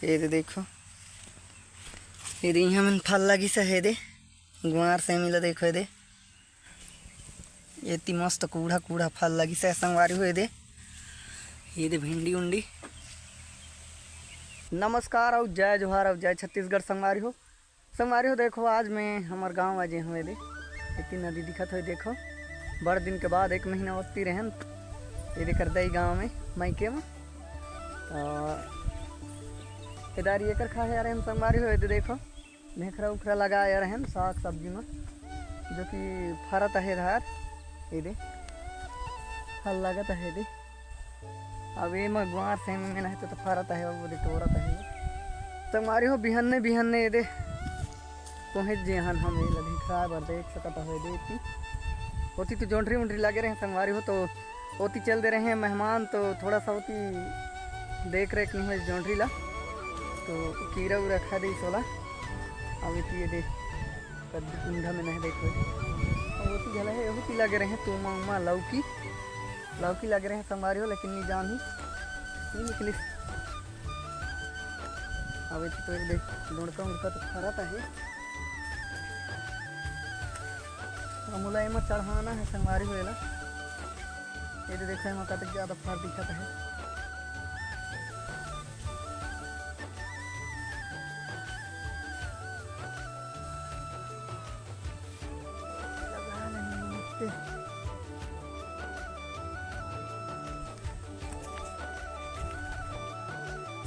ये दे देखो ये दे यहाँ मन फल लगी सा है दे गुआर से मिला देखो ये दे ये ती मस्त कूढ़ा कूढ़ा फल लगी सा संगवारी हुए दे ये दे भिंडी उंडी। नमस्कार और जय जोहार और जय छत्तीसगढ़ संगवारी हो देखो आज मैं हमारे गांव आजे हुए दे इतनी नदी दिखत हो देखो बड़ दिन के बाद 1 महीना होती रहन ये दे कर दई गाँव में मायके में इधर ये कर खा यार हम संगवारी हो देखो नेखरा उखरा लगा यार हम साग सब्जी में जो कि फरत है धार ये दे फल लगत है दे अब ये में गुआर से में नहीं तो फरत है वो दे टोरत है संगवारी हो बिहन्ने ये दे पहुँच जे हम ये लगी खराब और देख सकता हो दे इतनी होती तो जोंडरी उंडरी लगे रहे संगवारी हो तो होती चल दे रहे हैं मेहमान तो थोड़ा सा होती देख रेख नहीं हो जोंडरी ला तो कीड़ा उड़ा खा दी सोला अब ये देख कद्दू कुंडा में नहीं देखो और होती जला है होती लगे रहे हैं तुम उमा लौकी लगे रहे हैं संगवारी हो लेकिन नहीं जान ही नहीं निकली अब तो एक देख लुड़का उड़का तो खराता है मुलाई में चढ़ाना है संगवारी होएला ये तो देखो में कतक ज़्यादा फर दिखत है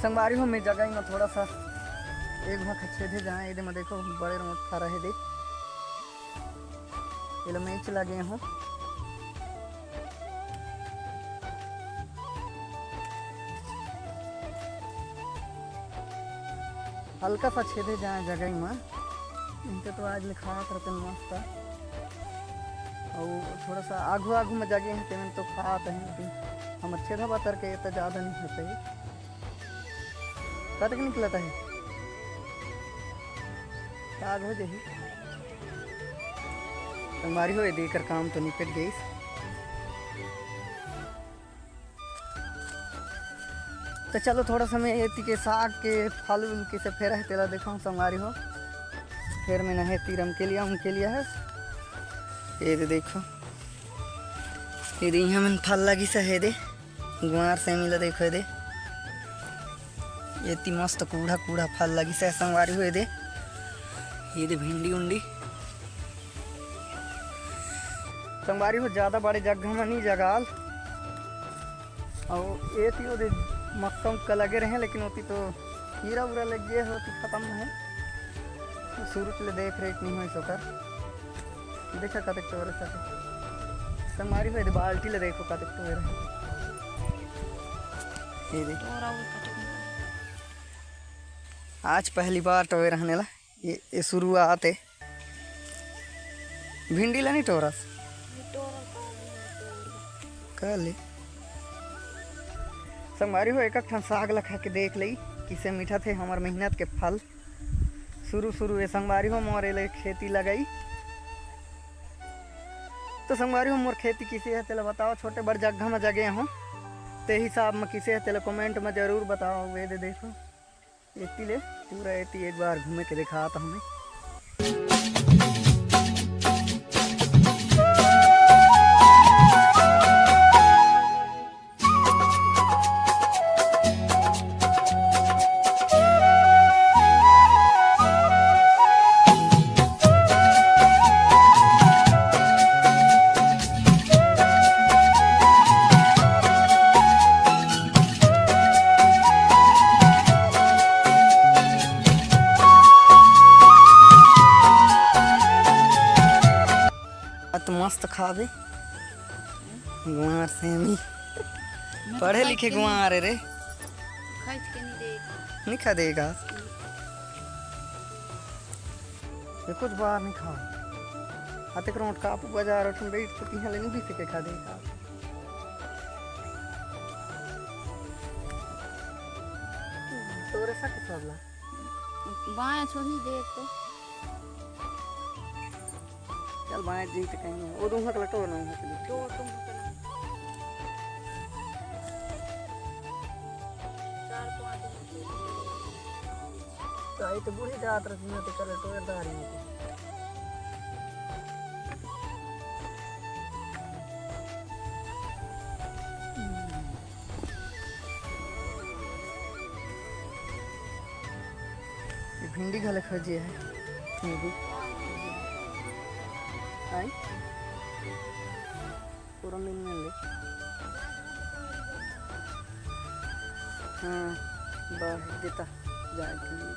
संगवारी हो में जगह में थोड़ा सा एक वहाँ छेदे जहाँ ये में देखो बड़े रोट खा रहे दे ये मैच लगे हो हल्का सा छेदे जाए जगह में इनके तो आज लिखा करते मस्त और थोड़ा सा आगू में जगह है तेमन तो खाते हैं लेकिन हम छेदा बतर के तो ज़्यादा नहीं होते है कतक निकलता है क्या हो जाही हमारी हो देकर काम तो निपट गई। तो चलो थोड़ा समय ये के साग के फल उल के से फेर है तेला देखो संगवारी हो फिर में नहे तीरम के लिया उनके लिए है ये दे देखो ये दे यहाँ मन फल लगी सा है दे गुआर से मिला देखो दे ये ती मस्त कूढ़ा कूढ़ा फल लगी सा संगवारी हुए दे ये दे भिंडी उंडी संगवारी हो ज़्यादा बड़े जगह में नहीं जगाल और ये थी वो मक्का उक्का लगे रहे लेकिन होती तो कीड़ा उड़ा लग गया होती ख़त्म है तो शुरू से देख रेख नहीं हुई सोकर देखा कतक तो रहे संगवारी हो बाल्टी ले देखो कतक तो ये देखो आज पहली बार टोए रहने ला ये शुरुआत है भिंडी ला नहीं टोरस कर ले संगवारी हो एक साग लखा के देख ली किसे मीठा थे हमार मेहनत के फल शुरू ये संगवारी हो मोर ले खेती लगाई तो संगवारी हो मोर खेती किसे है तेला बताओ छोटे बड़ जगह में जगह हो ते हिसाब में किसे है तेला कमेंट में जरूर बताओ वे दे देखो इतनी ले पूरा इतनी एक बार घूमे के दिखा था हमें तो मस्त खावे गुआर से मी पढ़े लिखे गुआर रे नहीं खा देगा ये कुछ बार नहीं खा आते करोट का बाजार उठन बैठ तो तीन नहीं भी सके खा देगा तोरे सा के सबला बाएं छोही देख तो चल बाएं जी तो कहीं वो दूंगा तो लटो ना तो तुम चार पाँच आई तो बूढ़ी जात रही में तो करे तो दारी में ये भिंडी घाले खजी है ये भी आई पूरा दिन में ले हाँ बस देता जाए के लिए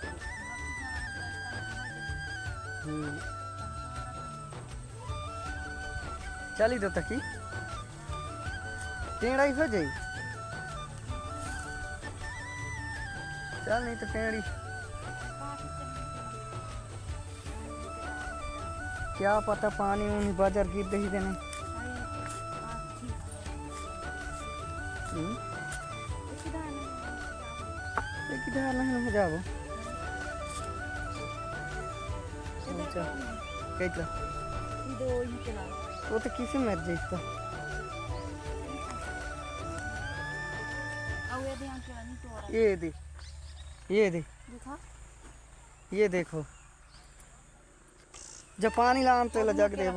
चली दो तकी टेढ़ाई हो जाई चल नहीं तो टेढ़ी क्या पता पानी उन्हीं बाजार गिर दही देने किधर नहीं हो जाओ अच्छा कैसा वो तो किसी मर्जी इसका ये दे ये देखो जब पानी लाम तो लजक देव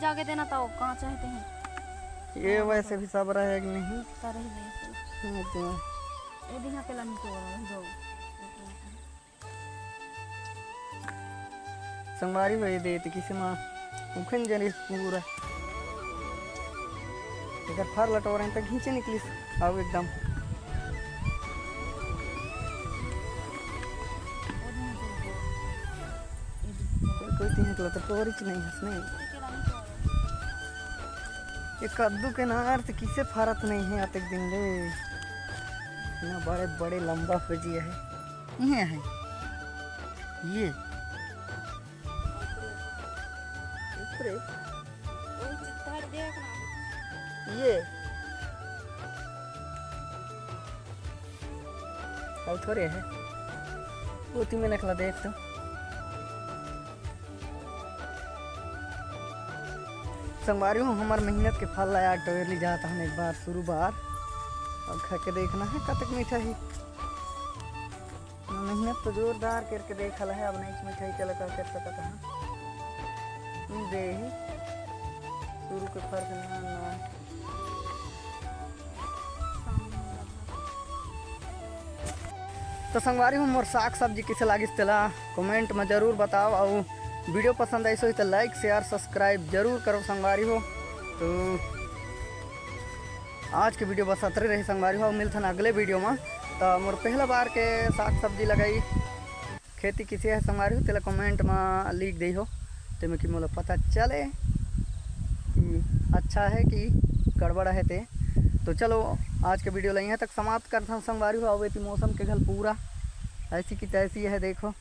जाके देना तो कहाँ चाहते हैं ये वैसे भी सब रहे कि नहीं संगवारी हुई देती किसी माँ उखन जनी पूरा इधर फर लटो रहे तो खींचे निकली अब एकदम कोई तीन निकला तो टोरिच नहीं हंसने ये कद्दू के नार तो किसे फरत नहीं है आते दिन ले इतना बड़े बड़े लंबा फजिया है ये ये अब थोड़े है वो तुम्हें नखला देख तो संगवारी हूँ हमार मेहनत के फल आया टोरली जाता हूँ एक बार शुरू बार अब खा के देखना है कतक मीठा ही मेहनत तो जोरदार करके देखा है अब नहीं मिठाई के लगा कर सकता है दे ही शुरू के फर्क ना तो संगवारी हूँ मोर साग सब्जी किसे लागिस तेला कमेंट में जरूर बताओ और वीडियो पसंद आई सो तो लाइक शेयर सब्सक्राइब जरूर करो संगवारी हो। तो आज के वीडियो बस अतरे रही संगवारी हो मिलता ना अगले वीडियो में। तो मोर पहला बार के साग सब्जी लगाई खेती किसी है संगवारी हो तेला कमेंट में लिख दी हो तो मैं कि मोला पता चले कि अच्छा है कि गड़बड़ है ते। तो चलो आज के वीडियो यहाँ तक समाप्त करता हूँ संगवारी हो। अब मौसम के घर पूरा ऐसी की तैसी है देखो।